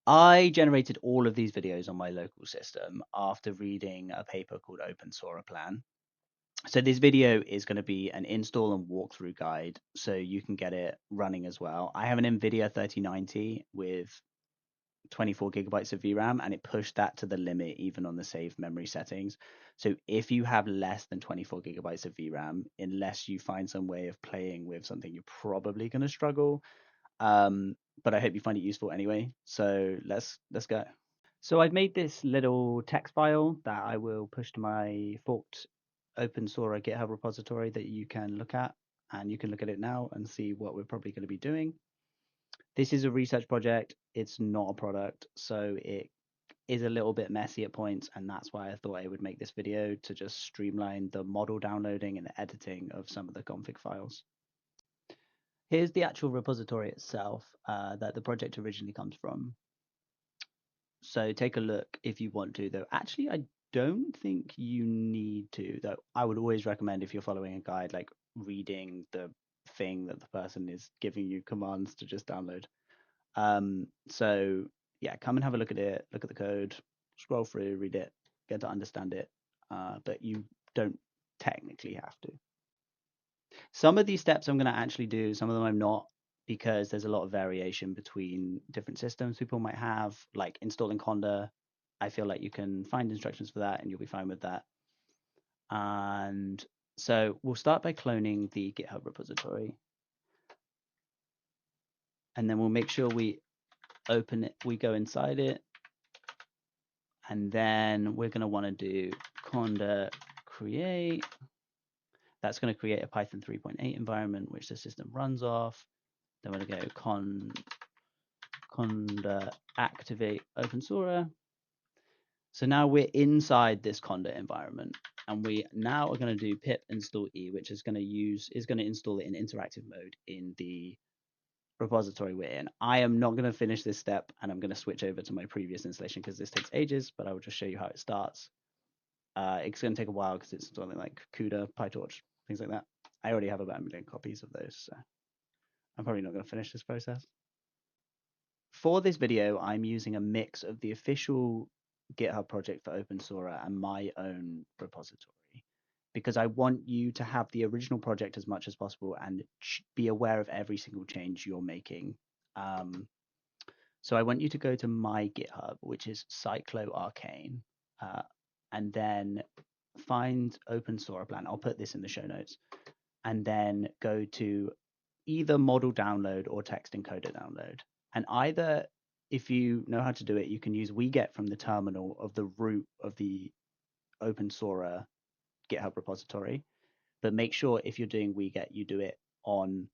I generated all of these videos on my local system after reading a paper called Open Sora Plan. So this video is going to be an install and walkthrough guide, so you can get it running as well. I have an NVIDIA 3090 with 24 gigabytes of VRAM, and it pushed that to the limit even on the save memory settings. So if you have less than 24 gigabytes of VRAM, unless you find some way of playing with something, you're probably going to struggle. But I hope you find it useful anyway. So let's go. So I've made this little text file that I will push to my forked open Sora GitHub repository that you can look at, and you can look at it now and see what we're probably going to be doing. This is a research project. It's not a product, so it is a little bit messy at points, and that's why I thought I would make this video to just streamline the model downloading and editing of some of the config files. Here's the actual repository itself that the project originally comes from. So take a look if you want to, though. Actually, I don't think you need to, though. I would always recommend, if you're following a guide, like reading the thing that the person is giving you commands to just download. So yeah, come and have a look at it, look at the code, scroll through, read it, get to understand it. But you don't technically have to. Some of these steps I'm going to actually do, some of them I'm not, because there's a lot of variation between different systems people might have, like installing Conda. I feel like you can find instructions for that and you'll be fine with that. And so we'll start by cloning the GitHub repository. And then we'll make sure we open it, we go inside it. And then we're going to want to do conda create. That's going to create a Python 3.8 environment, which the system runs off. Then we're going to go conda activate open Sora. So now we're inside this conda environment, and we now are going to do pip install e, which is going to install it in interactive mode in the repository we're in. I am not going to finish this step, and I'm going to switch over to my previous installation because this takes ages, but I will just show you how it starts. It's going to take a while because it's something like CUDA, PyTorch, things like that. I already have about 1 million copies of those, so I'm probably not going to finish this process. For this video, I'm using a mix of the official GitHub project for Open Sora and my own repository, because I want you to have the original project as much as possible and be aware of every single change you're making. So I want you to go to my GitHub, which is CycloArcane, and then find Open Sora Plan. I'll put this in the show notes. And then go to either model download or text encoder download. And either, if you know how to do it, you can use wget from the terminal of the root of the Open Sora GitHub repository. But make sure if you're doing wget, you do it on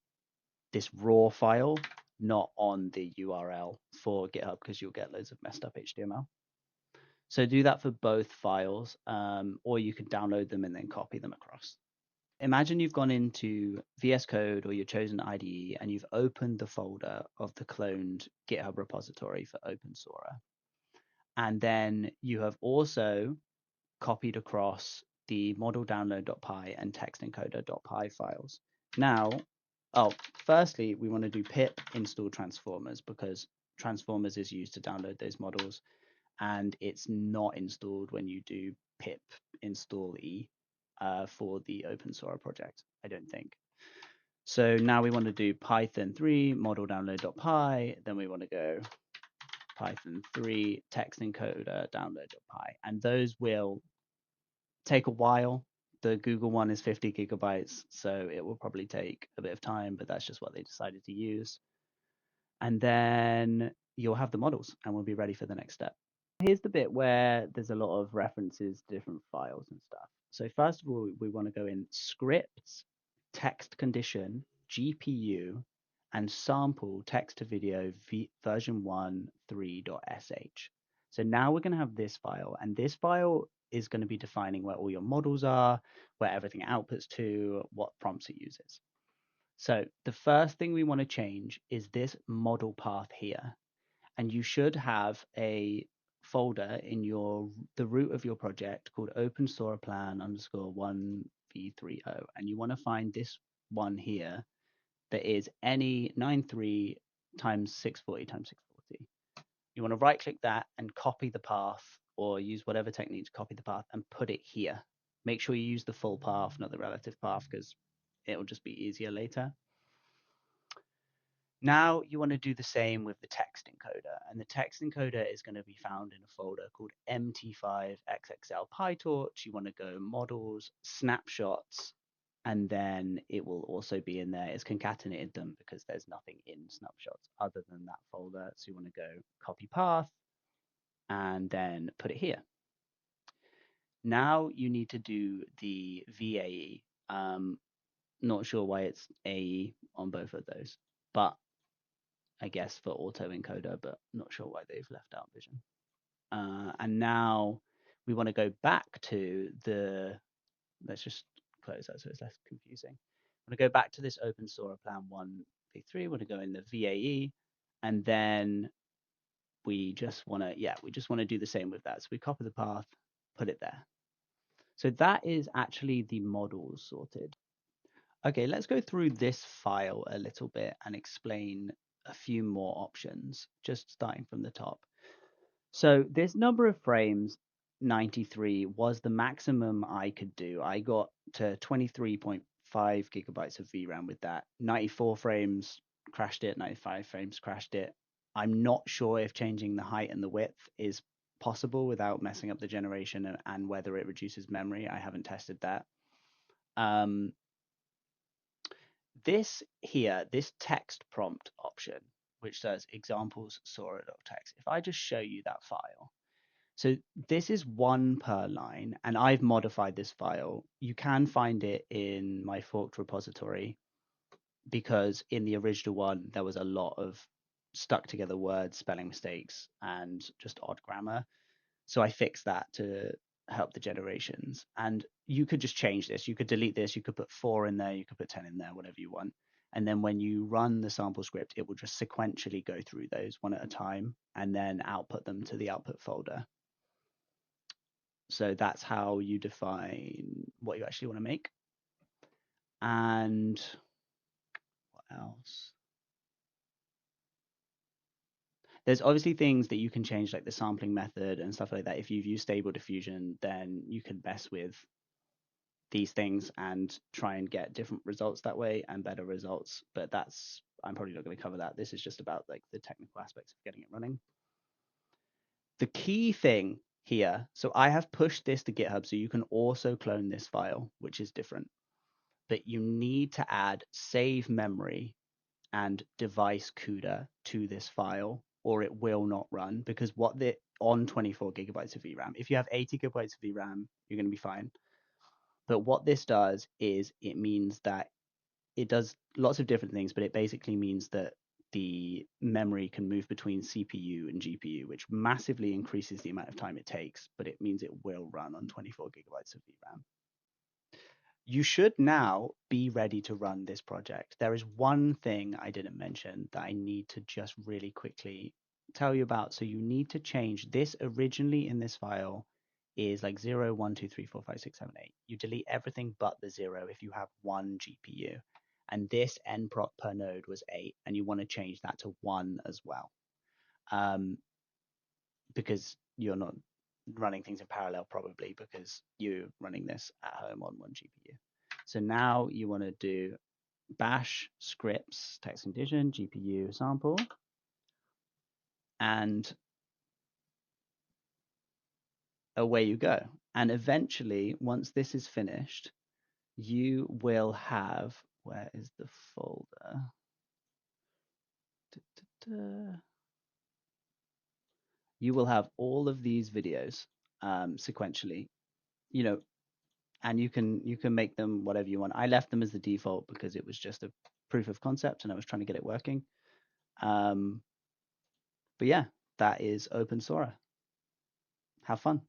this raw file, not on the URL for GitHub, because you'll get loads of messed up HTML. So do that for both files, or you can download them and then copy them across. Imagine you've gone into VS Code or your chosen IDE and you've opened the folder of the cloned GitHub repository for Open Sora. And then you have also copied across the model download.py and text encoder.py files. Now, firstly, we want to do pip install transformers, because transformers is used to download those models, and it's not installed when you do pip install e for the Open Sora project, I don't think. So now we want to do Python 3 model download.py, then we want to go Python 3 text encoder download.py, and those will take a while. The Google one is 50 gigabytes, so it will probably take a bit of time, but that's just what they decided to use. And then you'll have the models and we'll be ready for the next step. Here's the bit where there's a lot of references to different files and stuff. So first of all, we want to go in scripts, text condition, GPU, and sample text to video version 1 3.sh. So now we're going to have this file, and this file is going to be defining where all your models are, where everything outputs to, what prompts it uses. So the first thing we want to change is this model path here. And you should have a folder in the root of your project called open Sora plan _1v30. And you want to find this one here that is any 93 times 640 times 640. You want to right click that and copy the path, or use whatever technique to copy the path and put it here. Make sure you use the full path, not the relative path, because it'll just be easier later. Now you want to do the same with the text encoder, and the text encoder is going to be found in a folder called MT5XXL PyTorch. You want to go models, snapshots, and then it will also be in there. It's concatenated them because there's nothing in snapshots other than that folder. So you want to go copy path and then put it here. Now you need to do the VAE. Not sure why it's AE on both of those, but I guess for autoencoder, but not sure why they've left out vision. And now we want to go back to let's just close that so it's less confusing. I want to go back to this open Sora plan 1v3. We want to go in the VAE, and then we just want to do the same with that. So we copy the path, put it there. So that is actually the models sorted. Okay, let's go through this file a little bit and explain a few more options, just starting from the top. So this number of frames, 93, was the maximum I could do. I got to 23.5 gigabytes of VRAM with that. 94 frames crashed it, 95 frames crashed it. I'm not sure if changing the height and the width is possible without messing up the generation, and whether it reduces memory. I haven't tested that. This here, this text prompt option, which says examples Sora.txt. If I just show you that file, so this is one per line, and I've modified this file. You can find it in my forked repository, because in the original one, there was a lot of stuck together words, spelling mistakes, and just odd grammar. So I fixed that to help the generations. And you could just change this. You could delete this. You could put 4 in there. You could put 10 in there, whatever you want. And then when you run the sample script, it will just sequentially go through those one at a time and then output them to the output folder. So that's how you define what you actually want to make. And what else? There's obviously things that you can change, like the sampling method and stuff like that. If you've used Stable Diffusion, then you can mess with these things and try and get different results that way and better results. But I'm probably not going to cover that. This is just about like the technical aspects of getting it running. The key thing here, so I have pushed this to GitHub, so you can also clone this file, which is different. But you need to add save memory and device CUDA to this file, or it will not run, because on 24 gigabytes of VRAM. If you have 80 gigabytes of VRAM, you're going to be fine. But what this does is it means that it does lots of different things, but it basically means that the memory can move between CPU and GPU, which massively increases the amount of time it takes, but it means it will run on 24 gigabytes of VRAM. You should now be ready to run this project. There is one thing I didn't mention that I need to just really quickly tell you about. So you need to change this. Originally in this file is like 0, 1, 2, 3, 4, 5, 6, 7, 8. You delete everything but the 0 if you have one GPU. And this nproc per node was 8, and you want to change that to 1 as well. Because you're not running things in parallel, probably because you're running this at home on one GPU. So now you want to do bash scripts, text condition, GPU sample, and away you go. And eventually, once this is finished, you will have, where is the folder? You will have all of these videos sequentially, and you can make them whatever you want. I left them as the default because it was just a proof of concept and I was trying to get it working. But yeah, that is Open Sora. Have fun.